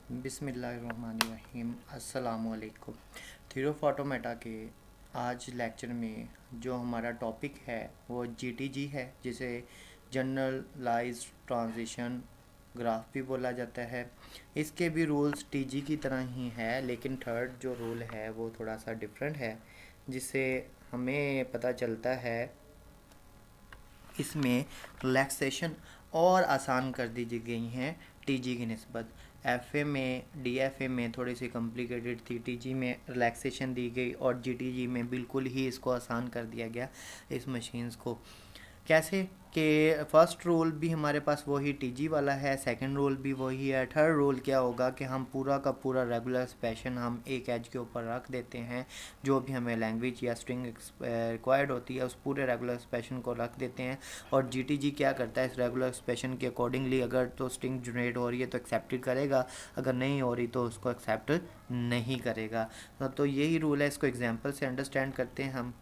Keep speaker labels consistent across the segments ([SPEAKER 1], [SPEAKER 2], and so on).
[SPEAKER 1] बिस्मिल्लाहिर्रहमानिर्रहीम। अस्सलामुअलैकुम। Theory of automata के आज लेक्चर में जो हमारा टॉपिक है वो जीटीजी है, जिसे जनरलाइज्ड ट्रांजिशन ग्राफ भी बोला जाता है। इसके भी रूल्स टीजी की तरह ही है, लेकिन थर्ड जो रूल है वो थोड़ा सा डिफरेंट है, जिससे हमें पता चलता है इसमें रिलैक्सेशन और आसान कर दी गई हैं टीजी की निस्बत। एफए में डीएफए में थोड़ी सी कॉम्प्लिकेटेड थी, टीजी में रिलैक्सेशन दी गई और जीटीजी में बिल्कुल ही इसको आसान कर दिया गया इस मशीन्स को। कैसे कि फर्स्ट रूल भी हमारे पास वही टीजी वाला है, सेकंड रूल भी वही है। थर्ड रूल क्या होगा कि हम पूरा का पूरा रेगुलर एक्सप्रेशन हम एक एज के ऊपर रख देते हैं, जो भी हमें लैंग्वेज या स्ट्रिंग रिक्वायर्ड होती है उस पूरे रेगुलर एक्सप्रेशन को रख देते हैं। और जीटीजी क्या करता है, इस रेगुलर एक्सप्रेशन के अकॉर्डिंगली अगर तो स्ट्रिंग जनरेट हो रही है तो एक्सेप्टेड करेगा, अगर नहीं हो रही तो उसको एक्सेप्ट नहीं करेगा। तो यही रूल है, इसको एग्जाम्पल से अंडरस्टैंड करते हैं हम।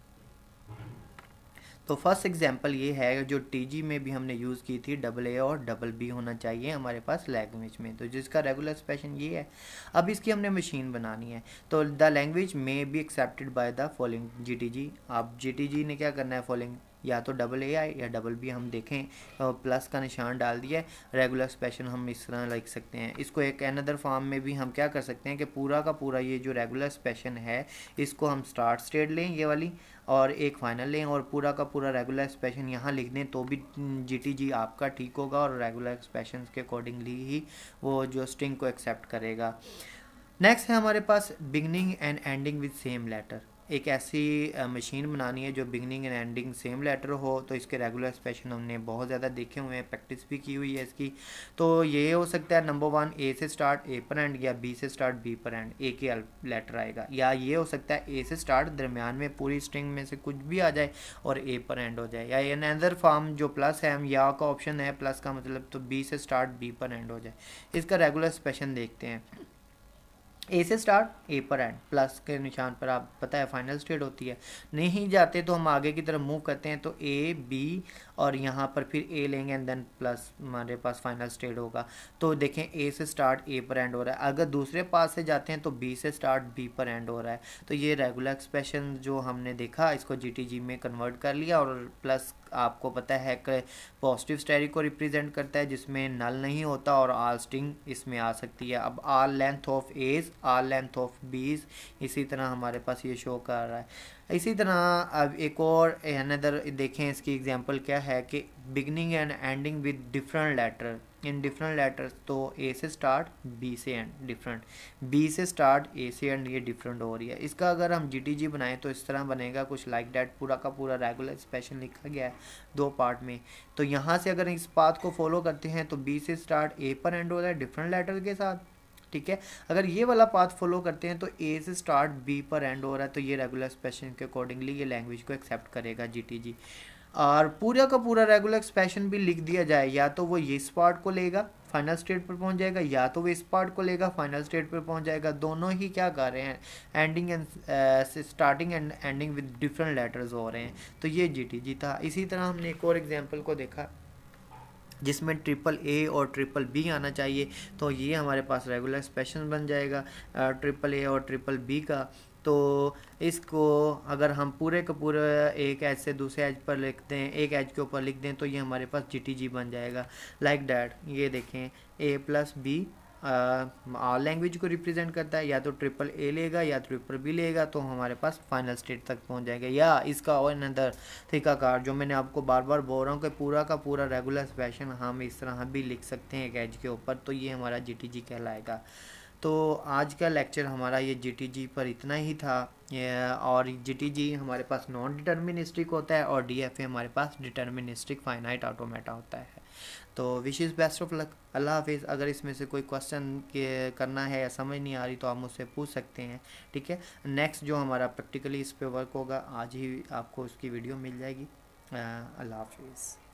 [SPEAKER 1] तो फर्स्ट एग्जांपल ये है जो टीजी में भी हमने यूज़ की थी, डबल ए और डबल बी होना चाहिए हमारे पास लैंग्वेज में, तो जिसका रेगुलर एक्सप्रेशन ये है। अब इसकी हमने मशीन बनानी है, तो द लैंग्वेज में be accepted by the following GTG. अब जीटीजी ने क्या करना है, फॉलोइंग या तो डबल ए आए या डबल बी, हम देखें तो प्लस का निशान डाल दिया है। रेगुलर एक्सप्रेशन हम इस तरह लिख सकते हैं। इसको एक अनदर फॉर्म में भी हम क्या कर सकते हैं कि पूरा का पूरा ये जो रेगुलर एक्सप्रेशन है इसको हम स्टार्ट स्टेट लें ये वाली, और एक फाइनल लें और पूरा का पूरा रेगुलर एक्सप्रेशन यहाँ लिख दें, तो भी जीटीजी आपका ठीक होगा और रेगुलर एक्सप्रेशन के अकॉर्डिंगली ही वो जो स्ट्रिंग को एक्सेप्ट करेगा। नेक्स्ट है हमारे पास beginning and ending with same letter. एक ऐसी मशीन बनानी है जो beginning and ending same letter हो, तो इसके रेगुलर एक्सप्रेशन हमने बहुत ज़्यादा देखे हुए हैं, प्रैक्टिस भी की हुई है इसकी। तो ये हो सकता है नंबर 1 ए से स्टार्ट ए पर एंड, या बी से स्टार्ट बी पर एंड, ए के लेटर आएगा। या ये हो सकता है ए से स्टार्ट दरमियान में पूरी स्ट्रिंग में से कुछ भी आ जाए और ए पर एंड हो जाए। या अनदर फॉर्म जो प्लस है, हम या का ऑप्शन है प्लस का मतलब, तो बी से स्टार्ट बी पर एंड हो जाए। इसका रेगुलर एक्सप्रेशन देखते हैं। ए से स्टार्ट ए पर एंड, प्लस के निशान पर आप पता है फाइनल स्टेट होती है। नहीं जाते तो हम आगे की तरफ मूव करते हैं, तो ए बी और यहाँ पर फिर ए लेंगे एंड देन प्लस हमारे पास फाइनल स्टेट होगा। तो देखें ए से स्टार्ट ए पर एंड हो रहा है, अगर दूसरे पास से जाते हैं तो बी से स्टार्ट बी पर एंड हो रहा है। तो ये रेगुलर एक्सप्रेशन जो हमने देखा इसको जीटीजी में कन्वर्ट कर लिया। और प्लस आपको पता है कि पॉजिटिव स्टेरिक को रिप्रेजेंट करता है जिसमें नल नहीं होता, और आल स्ट्रिंग इसमें आ सकती है। अब all length of a's, all length of b's, इसी तरह हमारे पास ये शो कर रहा है। इसी तरह अब एक और अनदर देखें, इसकी एग्जांपल क्या है कि beginning and ending with different letter in different letters. तो ए से स्टार्ट बी से एंड डिफरेंट, बी से स्टार्ट ए से एंड, ये डिफरेंट हो रही है। इसका अगर हम जीटीजी बनाएं तो इस तरह बनेगा कुछ लाइक डैट। पूरा का पूरा रेगुलर एक्सप्रेशन लिखा गया है 2 पार्ट में। तो यहाँ से अगर इस पाथ को फॉलो करते हैं तो बी से स्टार्ट ए पर एंड हो रहा है डिफरेंट लेटर के साथ, ठीक है। अगर ये वाला पाथ फॉलो करते हैं तो ए से स्टार्ट बी पर एंड हो रहा है, तो ये रेगुलर एक्सप्रेशन के अकॉर्डिंगली ये लैंग्वेज को एक्सेप्ट करेगा जीटीजी। और पूरा का पूरा रेगुलर एक्सप्रेशन भी लिख दिया जाए, या तो वो इस पार्ट को लेगा फाइनल स्टेट पर पहुंच जाएगा, या तो वो इस पार्ट को लेगा फाइनल स्टेट पर पहुंच जाएगा। दोनों ही क्या कर रहे हैं, ending and starting and ending with different letters हो रहे हैं। तो ये जीटीजी था। इसी तरह हमने एक और एग्जांपल को देखा जिसमें ट्रिपल ए और ट्रिपल बी आना चाहिए, तो ये हमारे पास रेगुलर एक्सप्रेशन बन जाएगा ट्रिपल ए और ट्रिपल बी का। तो इसको अगर हम पूरे का पूरा एक एज से दूसरे एज पर लिखते हैं, एक एज के ऊपर लिख दें, तो ये हमारे पास जीटीजी बन जाएगा लाइक डैट। ये देखें ए प्लस बी लैंग्वेज को रिप्रेजेंट करता है, या तो ट्रिपल ए लेगा या ट्रिपल बी लेगा, तो हमारे पास फाइनल स्टेट तक पहुंच जाएगा। या इसका और अनदर तरीकाकार जो मैंने आपको बार बार बोल रहा हूँ कि पूरा का पूरा रेगुलर एक्सप्रेशन हम इस तरह भी लिख सकते हैं एक एज के ऊपर, तो ये हमारा जीटीजी कहलाएगा। तो आज का लेक्चर हमारा ये जीटीजी पर इतना ही था। और जीटीजी हमारे पास नॉन डिटर्मिनिस्टिक होता है और डीएफए हमारे पास डिटर्मिनिस्टिक फाइनाइट ऑटोमेटा होता है। तो wish is best of luck. Allah हाफिज़। अगर इसमें से कोई क्वेश्चन के करना है या समझ नहीं आ रही तो आप मुझसे पूछ सकते हैं, ठीक है। नेक्स्ट जो हमारा प्रैक्टिकली इस पे वर्क होगा आज ही आपको उसकी वीडियो मिल जाएगी। अल्लाह हाफिज़।